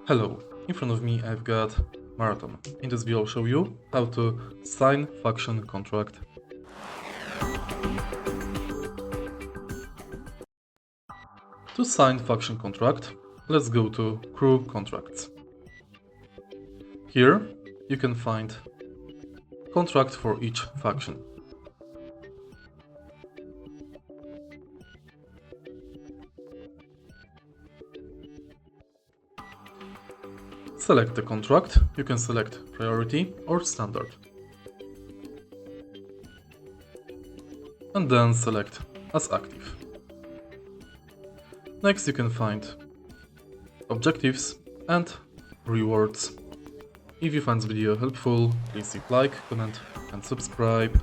Hello, in front of me I've got Marathon. In this video I'll show you how to sign function contract. To sign function contract, let's go to crew contracts. Here you can find contract for each function. Select the contract, you can select priority or standard. And then select as active. Next you can find objectives and rewards. If you find this video helpful, please leave like, comment and subscribe.